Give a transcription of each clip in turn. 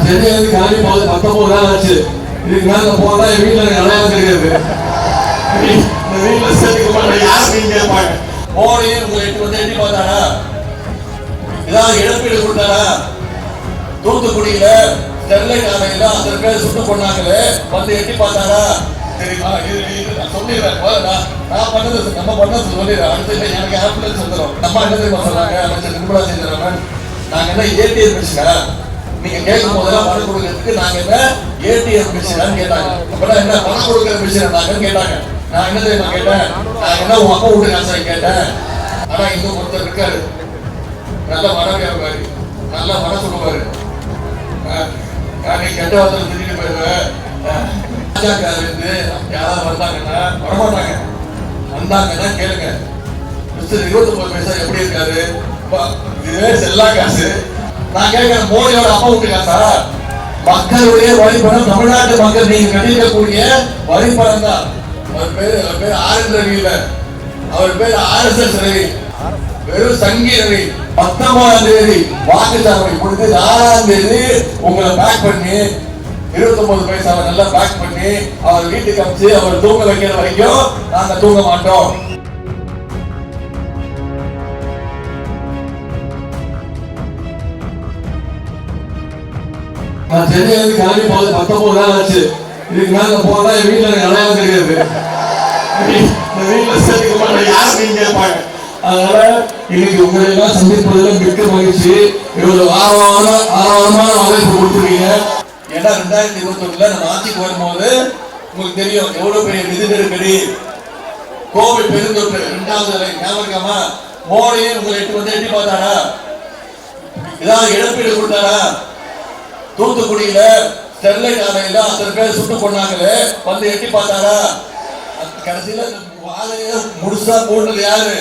சென்னையிலிருந்து கிளம்பி 19 நாள் ஆச்சு. இதுக்கு மேல போனா என் வீட்டுல எனக்கு அடையாளம் தெரியாது. இந்த வீட்டுல சேர்த்துக்க மாட்டேன். யாரும் நீங்க கேட்பாங்க. மோடியே உங்களை எட்டி பார்த்தாரா? ஏதாவது இழப்பீடு கொடுத்தாரா? தூத்துக்குடியில ஸ்டெர்லைட் ஆலையில 10 பேர் சுட்டு கொண்டாங்களே, வந்து எட்டி பார்த்தாரா? தெரியுமா? நான் சொல்லிடுறேன். நான் பண்ணது நம்ம பண்ணது சொல்லிடுறேன். அடுத்து இல்லை எனக்கு ஆம்புலன்ஸ் வந்துடும். நம்ம என்ன தெரியுமா சொன்னாங்க? அமைச்சர் நிர்மலா சீதாராமன், நாங்க என்ன ஏடிஎம் மிஷினா? நீங்க கேட்கும் போதெல்லாம் பணம் கொடுக்கறதுக்கு நாங்க என்ன ஏடிஎம் மிஷினான்னு கேட்டாங்க. அப்பதான் என்ன பணம் கொடுக்குற மிஷின் நாங்கன்னு கேட்டாங்க. நான் என்ன தெரியுமா கேட்டேன்? நான் என்ன உங்க அப்பா வீட்டு காசை கேட்டேன். ஆனா இன்னும் ஒருத்தர் இருக்காரு, நல்ல மனம் கேட்பாரு, நல்ல மனம் சொல்லுவாரு. நீ கெட்ட வார்த்தை திட்டிட்டு போயிருவேன். இருந்து யாராவது வந்தாங்கன்னா வரமாட்டாங்க. வந்தாங்கன்னா கேளுங்க, மிஸ்டர் 29 பைசா எப்படி இருக்காரு? இதுவே செல்லா காசு. நான் கேட்கிறேன், மோடியோட அப்பா வீட்டு காசா? மக்களுடைய வரிப்பணம், தமிழ்நாட்டு மக்கள் நீங்க கட்டிக்கக்கூடிய வரிப்பணம் தான். அவர் பேர் ஆர் ரவி இல்ல, அவர் பேர் RSS ரவி, வெறும் சங்கி ரவி. 19ஆம் தேதி வாக்குச்சாவடி கொடுத்து 4ஆம் தேதி உங்களை பேக் பண்ணி 29 பைசாவை நல்லா பேக் பண்ணி அவர் வீட்டுக்கு அனுப்பிச்சு அவர் தூங்க வைக்கிற வரைக்கும் நாங்க தூங்க மாட்டோம். நான் சென்னையிலிருந்து கிளம்பி 19 நாள் ஆச்சு. இதுக்கு மேல போனா என் வீட்டுல எனக்கு அடையாளம் தெரியாது. இந்த வீட்டுல சேர்த்துக்க மாட்டேன். யாரும் நீங்க கேட்பாங்க. அதனால இன்னைக்கு உங்களை எல்லாம் சந்திப்பதில் மிக்க மகிழ்ச்சி. இவ்வளவு ஆர்வமான வரவேற்பு கொடுத்துருக்கீங்க. ஏன்னா 2021 நம்ம ஆட்சிக்கு வரும்போது உங்களுக்கு தெரியும் எவ்வளவு பெரிய நிதி நெருக்கடி, கோவிட் பெருந்தொற்று, 2வது அலை ஞாபகமா? மோடியே உங்களை எட்டி பார்த்தாரா? ஏதாவது இழப்பீடு கொடுத்தாரா? தூத்துக்குடியில ஸ்டெர்லைட் ஆலையில 10 பேர் சுட்டு கொண்டாங்களே, வந்து எட்டி பார்த்தாரா? கடைசியில ஆலையை முழுசா போடுறது யாரு?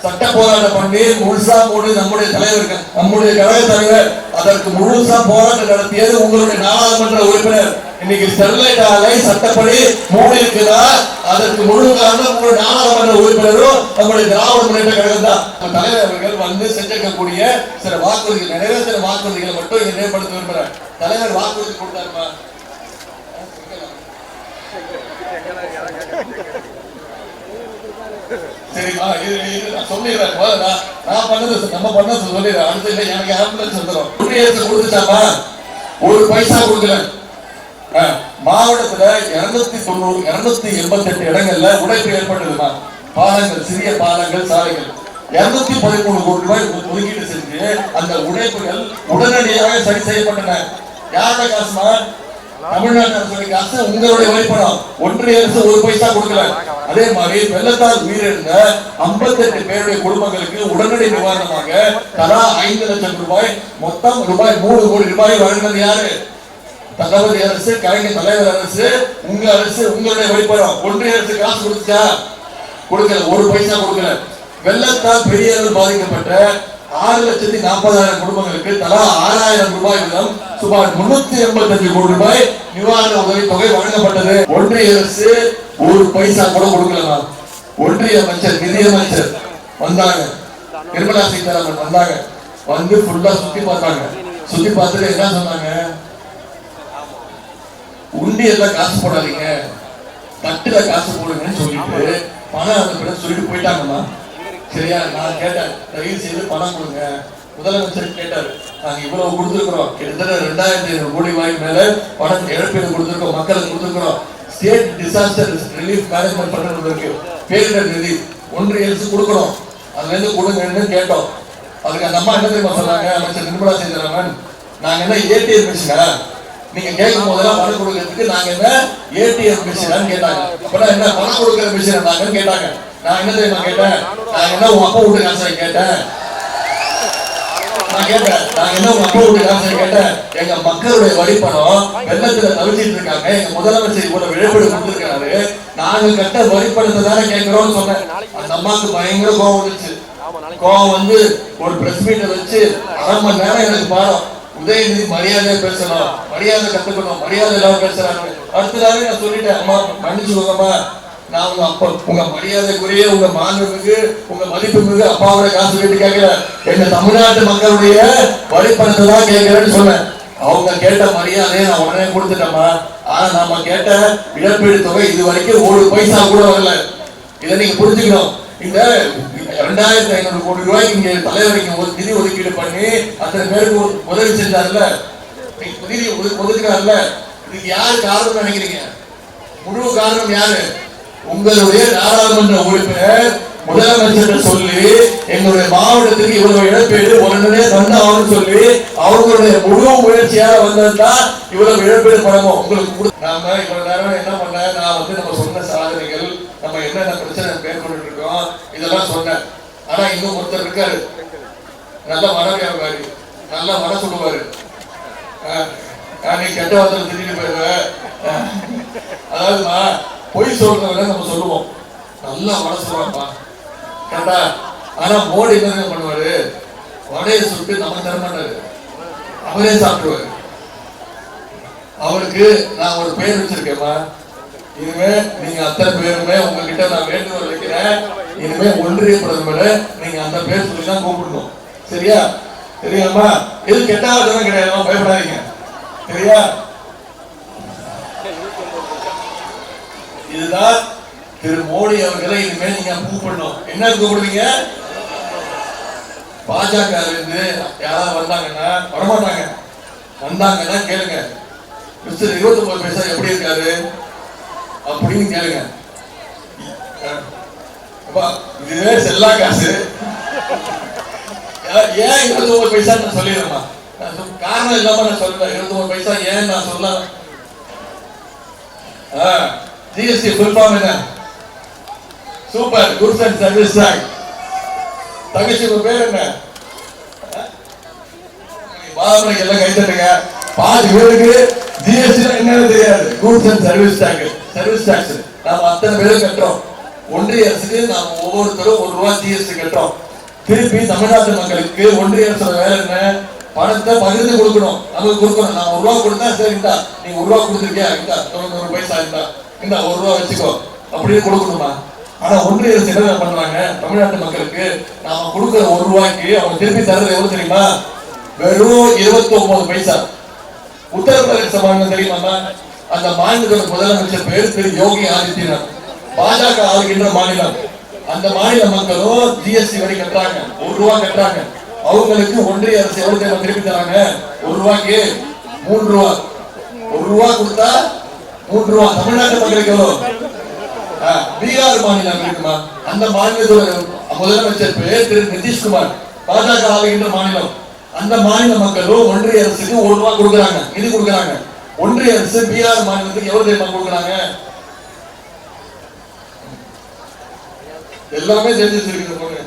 சட்ட போராட்டம் பண்ணி முழுசா போட்டு நம்முடைய தலைவர், நம்முடைய கழக தலைவர் அதற்கு முழுசா போராட்டம் நடத்தியது உங்களுடைய நாடாளுமன்ற உறுப்பினர். இன்னைக்கு ஸ்டெர்லைட் ஆலை சட்டப்படி மூடி இருக்குதா? அதற்கு முழு காரணம் உங்களுடைய நாடாளுமன்ற உறுப்பினரும் நம்முடைய திராவிட முன்னேற்ற கழகம் தான். தலைவர் அவர்கள் வந்து செஞ்சிருக்கக்கூடிய சில வாக்குறுதிகள், நிறைவேற்ற வாக்குறுதிகளை மட்டும் இங்க மேம்படுத்த விரும்புறேன். தலைவர் வாக்குறுதி கொடுத்தாருமா? சரிமா? நான் சொல்லிடுறேன். நான் பண்ணது நம்ம பண்ணது சொல்லிடுறேன். அடுத்து இல்லை எனக்கு ஆம்புலன்ஸ் வந்துடும். குடியரசு கொடுத்துட்டாமா? ஒரு பைசா கொடுக்கல. மாவட்டத்துல 288 இடங்கள்ல உடைப்பு ஏற்பட்டதுமா? பாலங்கள், சிறிய பாலங்கள், சாலைகள் 213 கோடி ரூபாய் ஒதுக்கீடு செஞ்சு அந்த உடைப்புகள் உடனடியாக சரி செய்யப்பட்டன. யாரோட காசுமா? தமிழ்நாட்டு அரசுடைய காசு, உங்களுடைய வரிப்பணம். ஒன்றிய அரசு ஒரு பைசா கொடுக்கல. அதே மாதிரி வெள்ளத்தால் உயிரிழந்த 58 பேருடைய குடும்பங்களுக்கு உடனடி நிவாரணமாக தலா 5 லட்சம் ரூபாய், மொத்தம் ரூபாய் 3 கோடி ரூபாய் வழங்கினது யாரு? தளபதி அரசு, கலைஞர் தலைவர் அரசு, உங்க அரசு, உங்களுடைய வரிப்பணம். ஒன்றிய அரசு காசு கொடுத்தா? கொடுக்கல, ஒரு பைசா கொடுக்கல. வெள்ளத்தால் பெரிய அளவில் பாதிக்கப்பட்ட 6,40,000 குடும்பங்களுக்கு தலா 6,000 ரூபாய் வீதம் சுமார் 385 கோடி ரூபாய் நிவாரண உதவி தொகை வழங்கப்பட்டது. ஒன்றிய அரசு ஒரு பைசா கூட கொடுக்கலமா? ஒன்றிய அமைச்சர், நிதியமைச்சர் வந்தாங்க, நிர்மலா சீதாராமன் வந்தாங்க, வந்து ஃபுல்லா சுத்தி பார்த்தாங்க. சுத்தி பார்த்துட்டு என்ன சொன்னாங்க? உண்டியல்ல காசு போடாதீங்க, தட்டுல காசு போடுங்கன்னு சொல்லிட்டு பணம் அந்த சொல்லிட்டு போயிட்டாங்கம்மா. சரியா? நான் கேட்டேன், தயவு செய்து பணம் கொடுங்க. முதலமைச்சர் கேட்டார், நாங்க இவ்வளவு கொடுத்துருக்கிறோம், கிட்டத்தட்ட 2,500 கோடி ரூபாய் மேல பணம் இழப்பீடு கொடுத்துருக்கோம், மக்களுக்கு கொடுத்துருக்கிறோம். ஸ்டேட் டிசாஸ்டர் ரிலீஃப் மேனேஜ்மெண்ட் பண்றதுக்கு பேரிடர் நிதி ஒன்றிய அரசு கொடுக்கணும், அதுல இருந்து கொடுங்கன்னு கேட்டோம். அதுக்கு அந்த அம்மா என்ன தெரியுமா சொன்னாங்க? அமைச்சர் நிர்மலா சீதாராமன், நாங்க என்ன ஏடிஎம் மிஷினா? நீங்க கேட்கும் போதெல்லாம் பணம் கொடுக்கறதுக்கு நாங்க என்ன ஏடிஎம் மிஷினான்னு கேட்டாங்க. அப்பதான் என்ன பணம் கொடுக்கிற மிஷின் நாங்கன்னு கேட்டாங்க. நான் என்ன தெரியுமா கேட்டேன்? நான் என்ன உங்க அப்பா வீட்டு காசை கேட்டேன். நான் கேட்டேன், நான் என்ன உங்க அப்பா வீட்டு காசை கேட்டேன். எங்க மக்களுடைய வரிப்பணம் வெள்ளத்துல தவிச்சிட்டு இருக்காங்க, எங்க முதலமைச்சர் இவ்வளவு இழப்பீடு கொடுத்திருக்காரு, நாங்க கட்ட வரிப்பணத்தை தானே கேட்கிறோம்னு சொன்னேன். அந்த அம்மாவுக்கு பயங்கர கோவம் வந்துச்சு. கோவம் வந்து ஒரு பிரஸ் மீட்டை வச்சு 1/2 மணி நேரம் எனக்கு பாடம். உதயநிதி மரியாதையா பேசணும், மரியாதை கத்துக்கணும், மரியாதை இல்லாம பேசுறாங்க. அடுத்ததாவே நான் சொல்லிட்டேன், அம்மா மன்னிச்சுக்கோங்கம்மா, நான் உங்க அப்பா, உங்க மரியாதைக்குரிய, உங்க மாண்புமிகு, உங்க மதிப்புமிகு அப்பாவோட காசு கேட்டு கேட்கல, எங்க தமிழ்நாட்டு மக்களுடைய வரிப்பணத்தை தான் கேட்கிறேன்னு சொன்னேன். அவங்க கேட்ட மரியாதையை நான் உடனே கொடுத்துட்டேம்மா. ஆனா நாம கேட்ட இழப்பீடு தொகை இது வரைக்கும் ஒரு பைசா கூட வரல. இதை நீங்க புரிஞ்சுக்கணும். இந்த 2500 கோடி ரூபாய்க்கு இங்க தலைவருக்கு நிதி ஒதுக்கீடு பண்ணி அத்தனை பேருக்கு உதவி செஞ்சார்ல, நிதி ஒதுக்குறாருல, இதுக்கு யாரு காரணம் நினைக்கிறீங்க? முழு காரணம் யாரு? உங்களுடைய நாடாளுமன்ற உறுப்பினர் முதலமைச்சர் சொல்லி எங்களுடைய மாவட்டத்துக்கு இவ்வளவு இழப்பீடு உடனே தந்தான்னு சொல்லி அவங்களுடைய முழு முயற்சியாக வந்ததுதான் இவ்வளவு இழப்பீடு பணமும் உங்களுக்கு. நாம இவ்வளவு நேரம் என்ன பண்ண, நான் நம்ம சொன்ன சாதனைகள், நம்ம என்னென்ன பிரச்சனை மேற்கொண்டு இருக்கோம் இதெல்லாம் சொன்னேன். ஆனா இன்னும் ஒருத்தர் இருக்காரு, நல்ல வர வியாபாரி, நல்லா வர சொல்லுவாரு. நீ கெட்ட வார்த்தை திட்டிட்டு போயிருவேன். அதாவதுமா பொய் சொல்றவங்க நம்ம சொல்லுவோம், நல்லா வட சொல்லுவாப்பா கரெக்டா. ஆனா மோடி என்ன பண்ணுவாரு, வடையை சுட்டு நம்ம தரமாட்டாரு, அவரே சாப்பிடுவாரு. அவருக்கு நான் ஒரு பெயர் வச்சிருக்கேன்மா, இனிமே நீங்க அத்தனை பேருமே உங்ககிட்ட நான் வேண்டுகோள் வைக்கிறேன், இனிமே ஒன்றிய பிரதமரை நீங்க அந்த பேர் சொல்லி தான் கூப்பிடணும். சரியா? சரியாம்மா? எது கெட்ட வார்த்தை கிடையாது, பயப்படாதீங்க. சரியா? இதுதான் திரு மோடி அவர்களை இனிமேல் நீங்க கூப்பிடணும். என்ன கூப்பிடுவீங்க? பாஜக இருந்து யாராவது வந்தாங்கன்னா, வரமாட்டாங்க, வந்தாங்கன்னா கேளுங்க, மிஸ்டர் 29 பைசா எப்படி இருக்காரு அப்படின்னு கேளுங்க. இதுவே செல்லா காசு, ஏன் 29 பைசா நான் சொல்லிடுறேன். காரணம் இல்லாம நான் சொல்றேன். 29 பைசா ஏன் நான் சொல்ல, ஜிஎஸ்டி ஃபுல் ஃபார்ம் என்ன? Super goods and service tax. தங்கச்சி பேர் என்ன? பாரம்பரிய எல்லாம் கை தட்டுங்க. பாதி பேருக்கு ஜிஎஸ்டி என்னன்னு தெரியாது. Goods and service tax, service tax நாம அத்தனை பேரும் கட்டுறோம். ஒன்றிய அரசுக்கு நாம ஒவ்வொருத்தரும் ₹1 ஜிஎஸ்டி கட்டுறோம். திருப்பி தமிழ்நாட்டு மக்களுக்கு ஒன்றிய அரசோட வேலை என்ன? பணத்தை பகிர்ந்து கொடுக்கணும், நமக்கு கொடுக்கணும். நான் ₹1 கொடுத்தா சரி, இந்தா நீங்க ₹1 கொடுத்துருக்கியா, இந்த 90 பைசா இருந்தா இந்த ₹1 வச்சுக்கோ அப்படின்னு கொடுக்கணுமா? ஆனா ஒன்றிய அரசு என்ன பண்றாங்க, தமிழ்நாட்டு மக்களுக்கு நாம கொடுக்கிற ₹1 அவங்க திருப்பி தர்றது எவ்வளவு தெரியுமா? வெறும் 29 பைசா. உத்தரப்பிரதேச மாநிலம் தெரியுமா? அந்த மாநிலத்தோட முதலமைச்சர் பேர் திரு யோகி ஆதித்யநாத், பாஜக ஆளுகின்ற மாநிலம். அந்த மாநில மக்களும் ஜிஎஸ்டி வரி கட்டுறாங்க, ₹1 கட்டுறாங்க. அவங்களுக்கு ஒன்றிய அரசு எவ்வளவு தேவை திருப்பி தராங்க? ₹1 ₹3. ₹1 கொடுத்தா ₹3. தமிழ்நாட்டு மக்களுக்கு எவ்வளவு? பீகார் மாநிலம் இருக்குமா, அந்த மாநிலத்தோட முதலமைச்சர் பேர் திரு நிதிஷ்குமார், பாஜக ஆளுகின்ற மாநிலம். அந்த மாநில மக்களும் ஒன்றிய அரசுக்கு ₹1 கொடுக்குறாங்க, நிதி கொடுக்குறாங்க. ஒன்றிய அரசு பீகார் மாநிலத்துக்கு எவ்வளவு தெரியுமா கொடுக்குறாங்க? எல்லாமே தெரிஞ்சு வச்சிருக்கீங்க.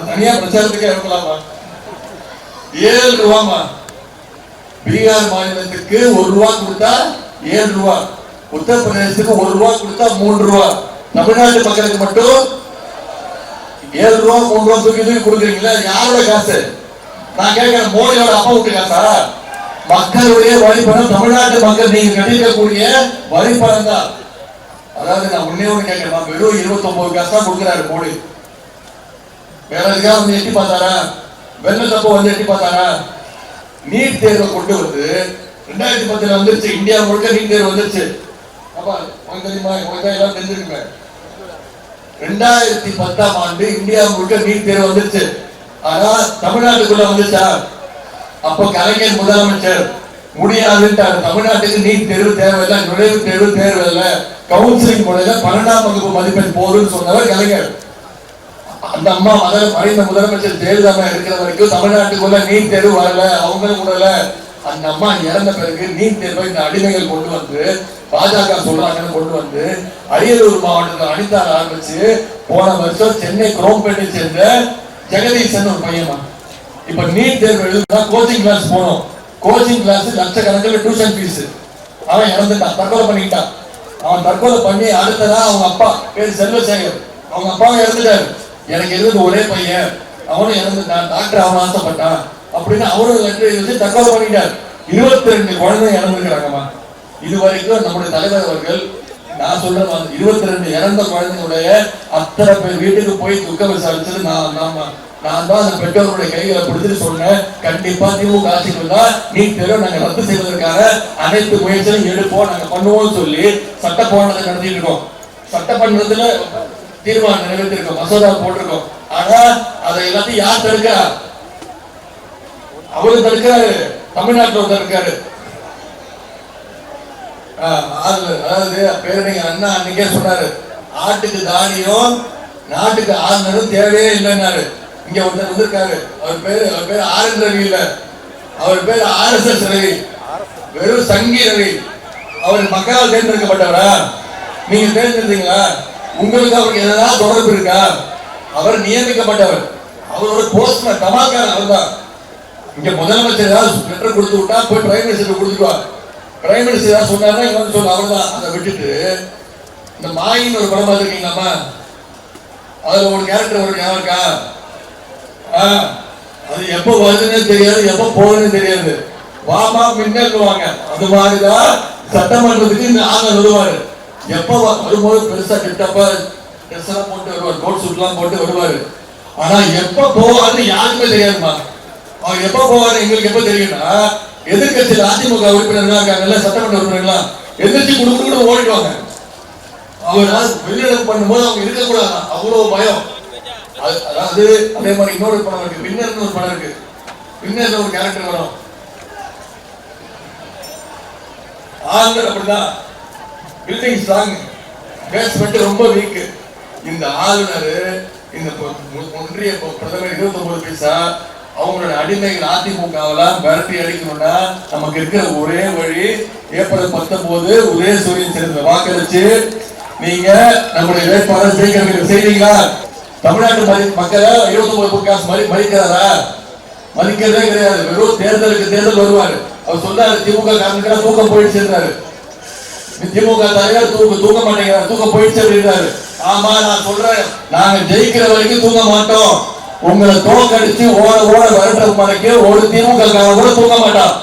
தனியா பிரச்சாரத்துக்கே இருக்கலாமா? ₹7. பீகார் மாநிலத்துக்கு ₹1 கொடுத்தா ₹7. உத்தரப்பிரதேசத்துக்கு ₹1 கொடுத்தா ₹3. தமிழ்நாட்டு மக்களுக்கு மட்டும் ₹7 ₹3 தூக்கி கொடுக்குறீங்களா? யாரோட காசு? நான் கேட்கிறேன், மோடியோட அப்பா விட்டு காசா? மக்களுடைய வரிப்பணம், தமிழ்நாட்டு மக்கள் நீங்க கட்டிக்கக்கூடிய வரிப்பணம் தான். அதாவது நான் ஒன்னே ஒண்ணு கேட்கிறேன், வெறும் 29 காசு தான் கொடுக்குறாரு மோடி. வேற எதுக்காக வந்து எட்டி பார்த்தாரா? வெள்ளத்தப்போ வந்து எட்டி பார்த்தாரா? நீட் தேர்வை கொண்டு வந்து 2010 வந்துருச்சு, இந்தியா முழுக்க நீட் தேர்வு வந்துருச்சு. அப்பா உங்களுக்கு தெரியுமா? உங்களுக்கு எல்லாம் தெரிஞ்சிருக்குங்க. 2010ஆம் ஆண்டு இந்தியா முழுக்க நீட் தேர்வு வந்துருச்சு. ஆனா தமிழ்நாட்டுக்குள்ள வந்துச்சா? அப்ப கலைஞர் முதலமைச்சர் முடியாதுன்ட்டாரு. தமிழ்நாட்டுக்கு நீட் தேர்வு தேவையில்லை, நுழைவு தேர்வு தேவையில்லை, கவுன்சிலிங் முறையில 12ஆம் வகுப்பு மதிப்பெண் போதுன்னு சொன்னவர் கலைஞர். அந்த அம்மா மறைந்த முதலமைச்சர் ஜெயலலிதா இருக்கிற வரைக்கும் தமிழ்நாட்டுக்குள்ள நீட் தேர்வு வரல, அவங்களும் விடல. அந்த அம்மா இறந்த பிறகு நீட் தேர்வை இந்த அடிமைகள் கொண்டு வந்து, பாஜக சொல்றாங்கன்னு கொண்டு வந்து அரியலூர் மாவட்டத்தில் அனிதால் ஆரம்பிச்சு போன வருஷம் சென்னை குரோம்பேட்டை சேர்ந்த ஜெகதீசன் ஒரு பையன் இப்ப நீட் தேர்வு எழுதுனா கோச்சிங் கிளாஸ் போனோம். கோச்சிங் கிளாஸ் லட்சக்கணக்கில் டியூஷன் ஃபீஸ். அவன் இறந்துட்டான், தற்கொலை பண்ணிக்கிட்டான். அவன் தற்கொலை பண்ணி அடுத்ததான் அவங்க அப்பா பேர் செல்வசேகர், அவங்க அப்பாவும் இறந்துட்டாரு. எனக்கு இருந்தது ஒரே பையன், அவனும் இறந்துட்டான், டாக்டர் அவன் ஆசைப்பட்டான் அப்படின்னு அவரும் லெட்டர் எழுதி தற்கொலை பண்ணிட்டார். 22 குழந்தைங்க இறந்துருக்கிறாங்கம்மா. இதுவரைக்கும் நம்முடைய தலைவர் அவர்கள், நான் சொல்றேன், 22 இறந்த குழந்தைங்களுடைய அத்தனை பேர் வீட்டுக்கு போய் துக்க விசாரிச்சது நான் தான் அந்த பெற்றோர்களுடைய கைகளை பிடிச்சிட்டு சொன்னேன், கண்டிப்பா திமுக ஆட்சிக்கு வந்தா நீட் தேர்வை நாங்க ரத்து செய்வதற்கான அனைத்து முயற்சியும் எடுப்போம், நாங்க பண்ணுவோம்னு சொல்லி சட்ட போராட்டத்தை நடத்திட்டு இருக்கோம். சட்டமன்றத்துல தீர்மானம் நிறைவேற்றிருக்கோம், மசோதா போட்டிருக்கோம். ஆனா அதை எல்லாத்தையும் யார் தடுக்கிறா? அவரு தடுக்கிறாரு. தமிழ்நாட்டில் ஒருத்தர் இருக்காரு, அதாவது பேரறிஞர் அண்ணா அன்னைக்கே சொன்னாரு, ஆட்டுக்கு தானியம் நாட்டுக்கு ஆளுநரும் தேவையே இல்லைன்னாரு. இங்க ஒருத்தர் வந்திருக்காரு, அவர் பேரு ஆர் ரவி இல்ல, அவர் பேரு RSS ரவி, வெறும் சங்கி ரவி. அவர் மக்களால் தேர்ந்தெடுக்கப்பட்டவரா? நீங்க தேர்ந்தெடுத்தீங்களா? உங்களுக்கு அவருக்கு எதாவது தொடர்பு இருக்கா? அவர் நியமிக்கப்பட்டவர், அவர் ஒரு போஸ்ட்மேன், தமாக்காரன். அவர் தான் இங்க முதலமைச்சர் ஏதாவது லெட்டர் கொடுத்து விட்டா போய் பிரைம் மினிஸ்டர் கொடுத்துருவார். பிரைம் மினிஸ்டர் ஏதாவது சொன்னாருன்னா இவங்க சொல்ல அவர் தான். அதை விட்டுட்டு இந்த மாயின்னு ஒரு படம் பார்த்துருக்கீங்களாமா? அதுல ஒரு கேரக்டர் ஒரு ஞாபகம் இருக்கா? அது எப்ப வருதுன்னு தெரியாது, எப்ப போகுதுன்னு தெரியாது. வாமா மின்னல்வாங்க. அது மாதிரிதான் சட்டமன்றத்துக்கு இந்த ஆங்க வருவாரு. எப்ப வரும்போது பெருசா கிட்டப்ப ட்ரெஸ் எல்லாம் போட்டு வருவார், கோட் சூட் எல்லாம் போட்டு வருவாரு. ஆனா எப்ப போவாருன்னு யாருக்குமே தெரியாதுமா. அவர் எப்ப போவாரு எங்களுக்கு எப்ப தெரியும்னா, எதிர்கட்சியில் அதிமுக உறுப்பினர்களா இருக்காங்கல்ல, சட்டமன்ற உறுப்பினர்களா எதிர்த்து குடும்ப ஓடிடுவாங்க. அவர் வெளியிடம் பண்ணும்போது அவங்க இருக்கக்கூடாது, அவ்வளவு பயம். அதாவது அதே மாதிரி இன்னொரு படம் இருக்கு, வின்னர்னு ஒரு படம் இருக்கு. வின்னர்ல ஒரு கேரக்டர் வரும், ஆளுநர் அப்படிதான், பில்டிங் ஸ்ட்ராங், பேஸ்மெண்ட் ரொம்ப வீக். இந்த ஆளுநர் இந்த ஒன்றிய பிரதமர் 29 பைசா அவங்களோட அடிமைகள் அதிமுகவெல்லாம் விரட்டி அடிக்கணும்னா நமக்கு இருக்கிற ஒரே வழி, ஏப்ரல் 19 உதயசூரியன் சிறந்த வாக்களிச்சு நீங்க நம்முடைய வேட்பாளர் ஜெயிக்க செய்வீங்களா? தமிழ்நாட்டு மக்களை 29 காசு மதிக்கிறாரா? மதிக்கிறதே கிடையாது. வெறும் தேர்தலுக்கு தேர்தல் வருவாரு. அவர் சொல்றாரு, திமுக காரனுக்கு தூக்கம் போயிடுச்சு என்றாரு. திமுக தலைவர் தூங்க மாட்டேங்கிறார், தூக்கம் போயிடுச்சு அப்படின்றாரு. ஆமா, நான் சொல்றேன், நாங்க ஜெயிக்கிற வரைக்கும் தூங்க மாட்டோம். உங்களை தோக்கடிச்சு ஓட வரட்ட வரைக்கும் ஒரு திமுக காரன் கூட தூங்க மாட்டான்.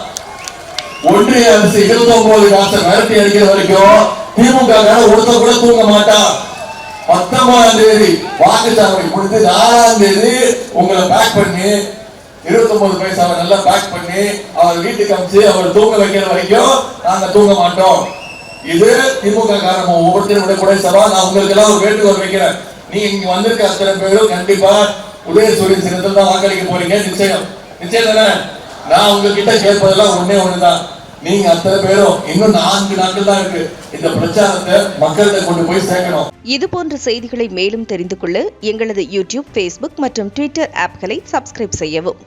ஒன்றிய அரசு 29 காசை விரட்டி அடிக்கிற வரைக்கும் திமுக காரன் ஒருத்தர் கூட தூங்க மாட்டான். 19ஆம் தேதி வாக்குச்சாவடி கொடுத்து 4ஆம் தேதி உங்களை பேக் பண்ணி 29 பைசாவை நல்லா பேக் பண்ணி அவர் வீட்டுக்கு அனுப்பிச்சு அவர் தூங்க வைக்கிற வரைக்கும் நாங்க தூங்க மாட்டோம். இது திமுக காரணம் ஒவ்வொருத்தரும் கூட சவால். நான் உங்களுக்கு எல்லாம் ஒரு வேண்டுகோள் வைக்கிறேன். நீங்க இங்க வந்திருக்க அத்தனை பேரும் கண்டிப்பா உதயசூரியன் சின்னத்தில் தான் வாக்களிக்க போறீங்க. நிச்சயம் தானே? நான் உங்ககிட்ட கேட்பதெல்லாம் ஒண்ணுதான், நீங்க அத்தனை பேரும் இன்னும் 4 நாட்கள் தான் இருக்கு, இந்த பிரச்சாரத்தை மக்கள்கிட்ட கொண்டு போய் சேர்க்கணும். இது போன்ற செய்திகளை மேலும் தெரிந்து கொள்ள எங்களது யூடியூப், Facebook மற்றும் Twitter ஆப்களை சப்ஸ்கிரைப் செய்யவும்.